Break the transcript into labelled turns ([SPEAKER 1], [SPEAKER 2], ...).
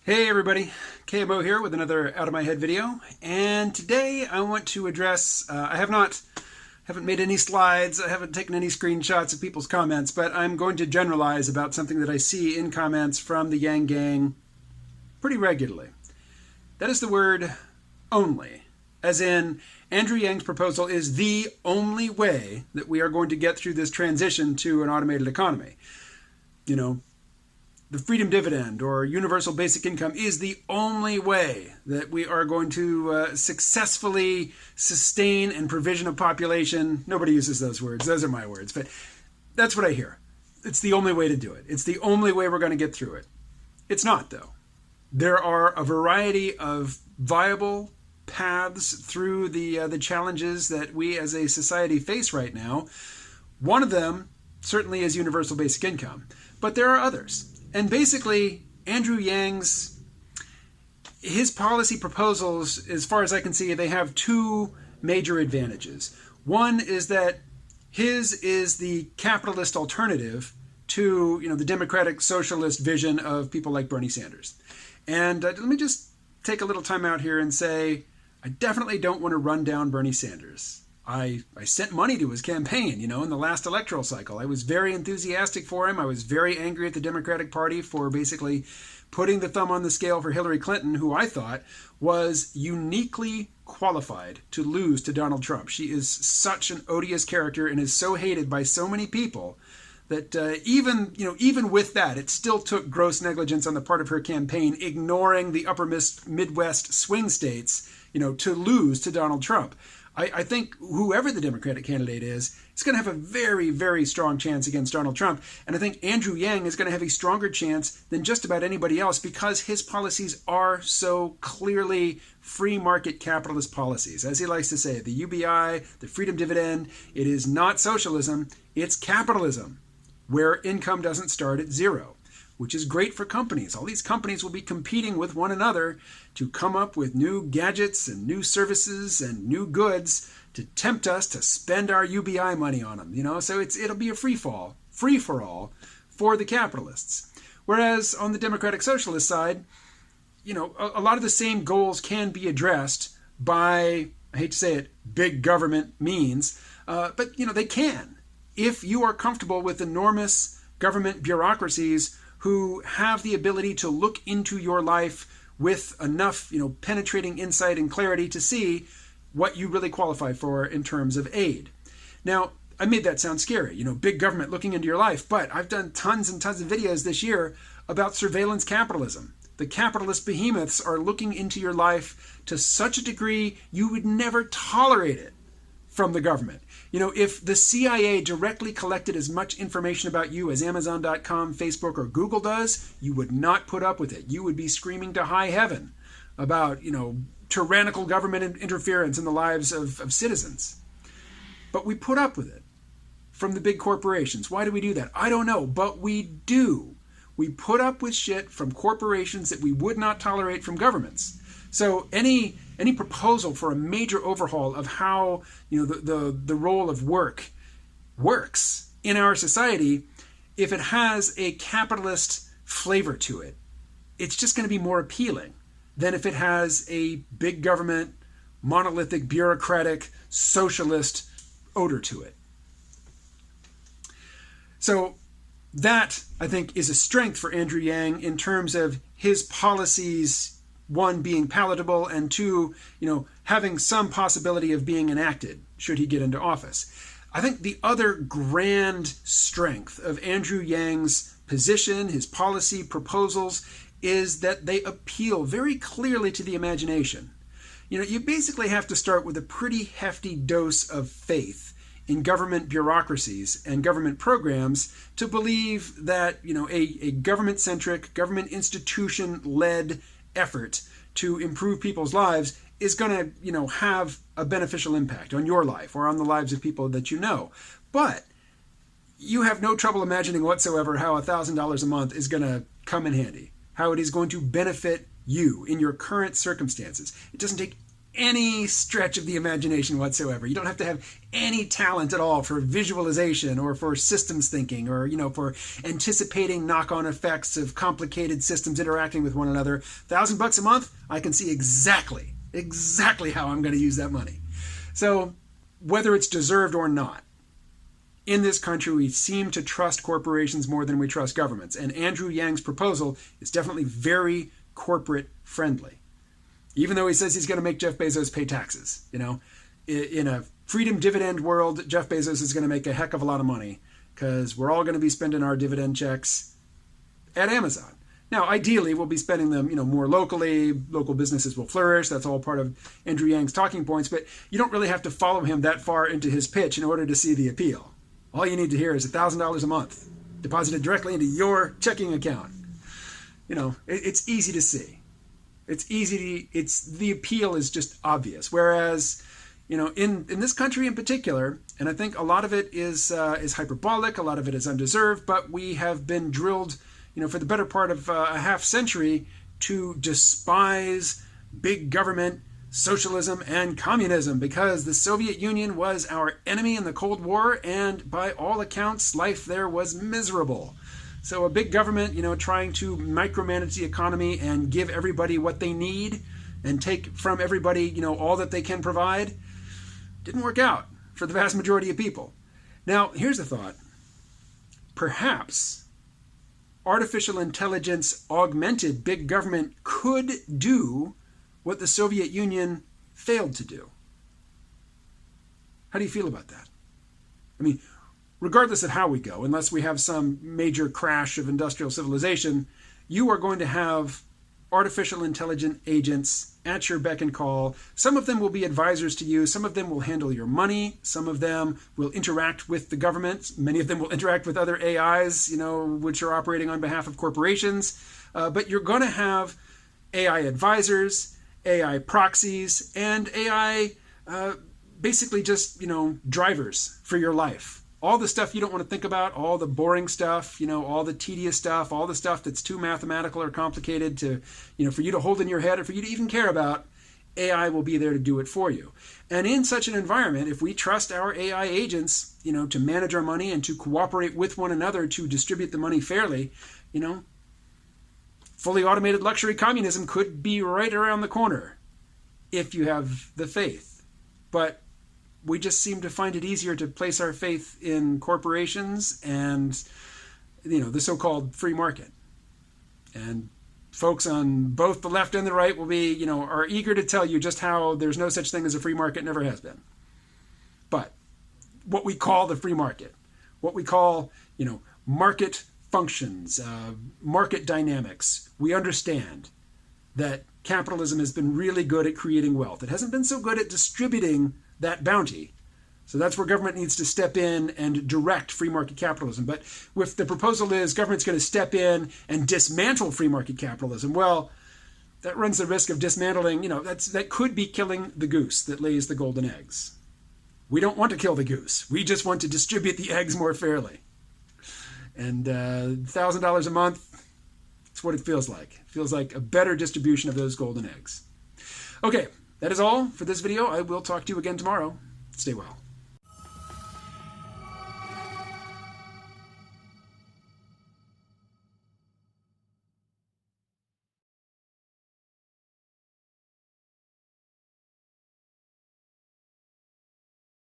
[SPEAKER 1] Hey everybody, KMO here with another Out of My Head video, and today I want to address, I haven't made any slides, I haven't taken any screenshots of people's comments, but I'm going to generalize about something that I see in comments from the Yang Gang pretty regularly. That is the word only, as in Andrew Yang's proposal is the only way that we are going to get through this transition to an automated economy. You know, the Freedom Dividend or universal basic income is the only way that we are going to successfully sustain and provision a population. Nobody uses those words. Those are my words. But that's what I hear. It's the only way to do it. It's the only way we're going to get through it. It's not, though. There are a variety of viable paths through the challenges that we as a society face right now. One of them certainly is universal basic income. But there are others. And basically, Andrew Yang's, his policy proposals, as far as I can see, they have two major advantages. One is that his is the capitalist alternative to, the democratic socialist vision of people like Bernie Sanders. And let me just take a little time out here and say, I definitely don't want to run down Bernie Sanders. I sent money to his campaign, in the last electoral cycle. I was very enthusiastic for him. I was very angry at the Democratic Party for basically putting the thumb on the scale for Hillary Clinton, who I thought was uniquely qualified to lose to Donald Trump. She is such an odious character and is so hated by so many people that even with that, it still took gross negligence on the part of her campaign, ignoring the upper Midwest swing states, to lose to Donald Trump. I think whoever the Democratic candidate is going to have a very, very strong chance against Donald Trump. And I think Andrew Yang is going to have a stronger chance than just about anybody else because his policies are so clearly free market capitalist policies. As he likes to say, the UBI, the Freedom Dividend, it is not socialism, it's capitalism, where income doesn't start at zero, which is great for companies. All these companies will be competing with one another to come up with new gadgets and new services and new goods to tempt us to spend our UBI money on them. So it'll be a free for all for the capitalists. Whereas on the Democratic Socialist side, a lot of the same goals can be addressed by, I hate to say it, big government means, but they can. If you are comfortable with enormous government bureaucracies who have the ability to look into your life with enough, penetrating insight and clarity to see what you really qualify for in terms of aid. Now, I made that sound scary, big government looking into your life, but I've done tons and tons of videos this year about surveillance capitalism. The capitalist behemoths are looking into your life to such a degree you would never tolerate it from the government. If the CIA directly collected as much information about you as Amazon.com, Facebook, or Google does, you would not put up with it. You would be screaming to high heaven about, tyrannical government interference in the lives of citizens. But we put up with it from the big corporations. Why do we do that? I don't know, but we do. We put up with shit from corporations that we would not tolerate from governments. So any proposal for a major overhaul of how the role of work works in our society, if it has a capitalist flavor to it, it's just going to be more appealing than if it has a big government, monolithic, bureaucratic, socialist odor to it. So that, I think, is a strength for Andrew Yang in terms of his policies, one, being palatable, and two, having some possibility of being enacted should he get into office. I think the other grand strength of Andrew Yang's position, his policy proposals, is that they appeal very clearly to the imagination. You basically have to start with a pretty hefty dose of faith in government bureaucracies and government programs to believe that, a government-centric, government institution-led effort to improve people's lives is going to, have a beneficial impact on your life or on the lives of people that you know. But you have no trouble imagining whatsoever how $1,000 a month is going to come in handy, how it is going to benefit you in your current circumstances. It doesn't take any stretch of the imagination whatsoever. You don't have to have any talent at all for visualization or for systems thinking or, for anticipating knock-on effects of complicated systems interacting with one another. $1,000 a month, I can see exactly how I'm going to use that money. So whether it's deserved or not, in this country, we seem to trust corporations more than we trust governments. And Andrew Yang's proposal is definitely very corporate friendly. Even though he says he's going to make Jeff Bezos pay taxes. In a Freedom Dividend world, Jeff Bezos is going to make a heck of a lot of money because we're all going to be spending our dividend checks at Amazon. Now, ideally, we'll be spending them, more locally. Local businesses will flourish. That's all part of Andrew Yang's talking points. But you don't really have to follow him that far into his pitch in order to see the appeal. All you need to hear is $1,000 a month deposited directly into your checking account. It's easy to see. The appeal is just obvious. Whereas, in this country in particular, and I think a lot of it is hyperbolic, a lot of it is undeserved, but we have been drilled, for the better part of a half century to despise big government, socialism, and communism because the Soviet Union was our enemy in the Cold War, and by all accounts, life there was miserable. So a big government, trying to micromanage the economy and give everybody what they need and take from everybody, all that they can provide, didn't work out for the vast majority of people. Now, here's a thought. Perhaps artificial intelligence augmented big government could do what the Soviet Union failed to do. How do you feel about that? I mean, regardless of how we go, unless we have some major crash of industrial civilization, you are going to have artificial intelligent agents at your beck and call. Some of them will be advisors to you. Some of them will handle your money. Some of them will interact with the government. Many of them will interact with other AIs, which are operating on behalf of corporations. But you're going to have AI advisors, AI proxies, and AI basically just, drivers for your life. All the stuff you don't want to think about, all the boring stuff, all the tedious stuff, all the stuff that's too mathematical or complicated to, for you to hold in your head or for you to even care about, AI will be there to do it for you. And in such an environment, if we trust our AI agents, to manage our money and to cooperate with one another to distribute the money fairly, fully automated luxury communism could be right around the corner if you have the faith. But we just seem to find it easier to place our faith in corporations and, the so-called free market. And folks on both the left and the right will be, are eager to tell you just how there's no such thing as a free market, never has been. But what we call the free market, what we call, market functions, market dynamics, we understand that capitalism has been really good at creating wealth. It hasn't been so good at distributing that bounty. So that's where government needs to step in and direct free market capitalism. But if the proposal is government's going to step in and dismantle free market capitalism, well, that runs the risk of dismantling, that could be killing the goose that lays the golden eggs. We don't want to kill the goose. We just want to distribute the eggs more fairly. And $1,000 a month, that's what it feels like. It feels like a better distribution of those golden eggs. Okay, that is all for this video. I will talk to you again tomorrow. Stay well.